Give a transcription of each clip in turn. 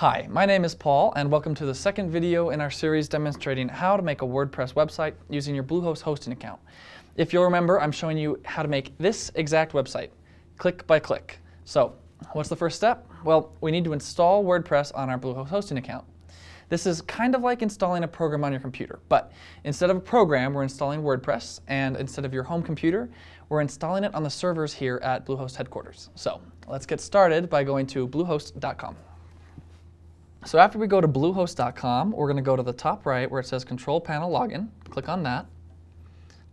Hi, my name is Paul, and welcome to the second video in our series demonstrating how to make a WordPress website using your Bluehost hosting account. If you'll remember, I'm showing you how to make this exact website, click by click. So, what's the first step? Well, we need to install WordPress on our Bluehost hosting account. This is kind of like installing a program on your computer, but instead of a program, we're installing WordPress, and instead of your home computer, we're installing it on the servers here at Bluehost headquarters. So, let's get started by going to bluehost.com. So after we go to bluehost.com, we're going to go to the top right where it says Control Panel Login. Click on that.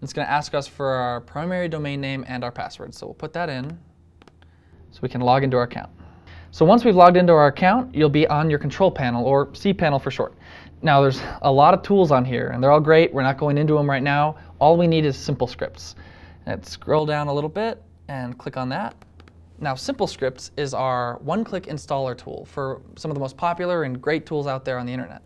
It's going to ask us for our primary domain name and our password. So we'll put that in so we can log into our account. So once we've logged into our account, you'll be on your control panel, or cPanel for short. Now there's a lot of tools on here, and they're all great. We're not going into them right now. All we need is simple scripts. Let's scroll down a little bit and click on that. Now, Simple Scripts is our one-click installer tool for some of the most popular and great tools out there on the internet.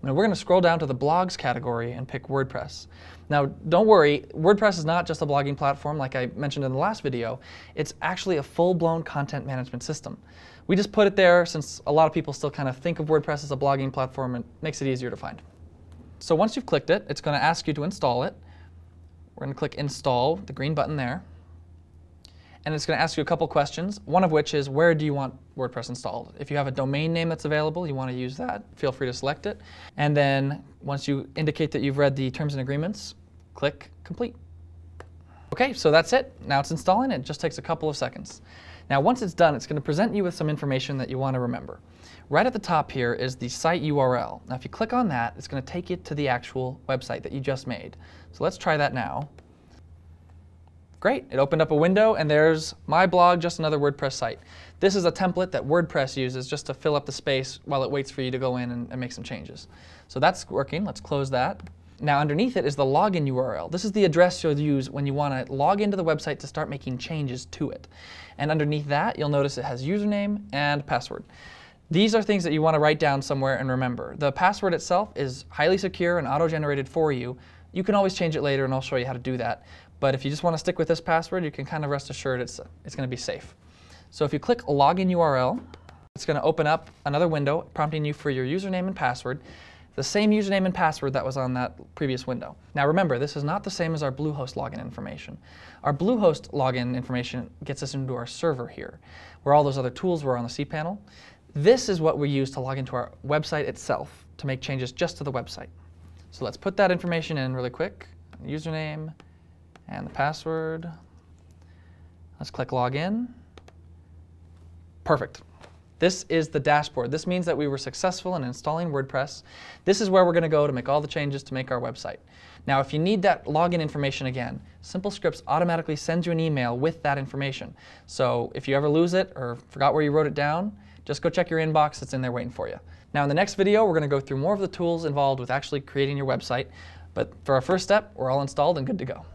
Now, we're going to scroll down to the blogs category and pick WordPress. Now, don't worry, WordPress is not just a blogging platform like I mentioned in the last video. It's actually a full-blown content management system. We just put it there since a lot of people still kind of think of WordPress as a blogging platform and it makes it easier to find. So once you've clicked it, it's going to ask you to install it. We're going to click Install, the green button there. And it's going to ask you a couple questions, one of which is where do you want WordPress installed? If you have a domain name that's available, you want to use that, feel free to select it. And then once you indicate that you've read the terms and agreements, click Complete. Okay, so that's it. Now it's installing. It just takes a couple of seconds. Now once it's done, it's going to present you with some information that you want to remember. Right at the top here is the site URL. Now if you click on that, it's going to take you to the actual website that you just made. So let's try that now. Great, it opened up a window and there's my blog, just another WordPress site. This is a template that WordPress uses just to fill up the space while it waits for you to go in and make some changes. So that's working, let's close that. Now underneath it is the login URL. This is the address you'll use when you want to log into the website to start making changes to it. And underneath that, you'll notice it has username and password. These are things that you want to write down somewhere and remember. The password itself is highly secure and auto-generated for you. You can always change it later and I'll show you how to do that. But if you just want to stick with this password, you can kind of rest assured it's going to be safe. So if you click Login URL, it's going to open up another window prompting you for your username and password, the same username and password that was on that previous window. Now remember, this is not the same as our Bluehost login information. Our Bluehost login information gets us into our server here, where all those other tools were on the cPanel. This is what we use to log into our website itself to make changes just to the website. So let's put that information in really quick. Username and the password. Let's click Login. Perfect. This is the dashboard. This means that we were successful in installing WordPress. This is where we're going to go to make all the changes to make our website. Now, if you need that login information again, Simple Scripts automatically sends you an email with that information. So if you ever lose it or forgot where you wrote it down, just go check your inbox. It's in there waiting for you. Now, in the next video, we're going to go through more of the tools involved with actually creating your website. But for our first step, we're all installed and good to go.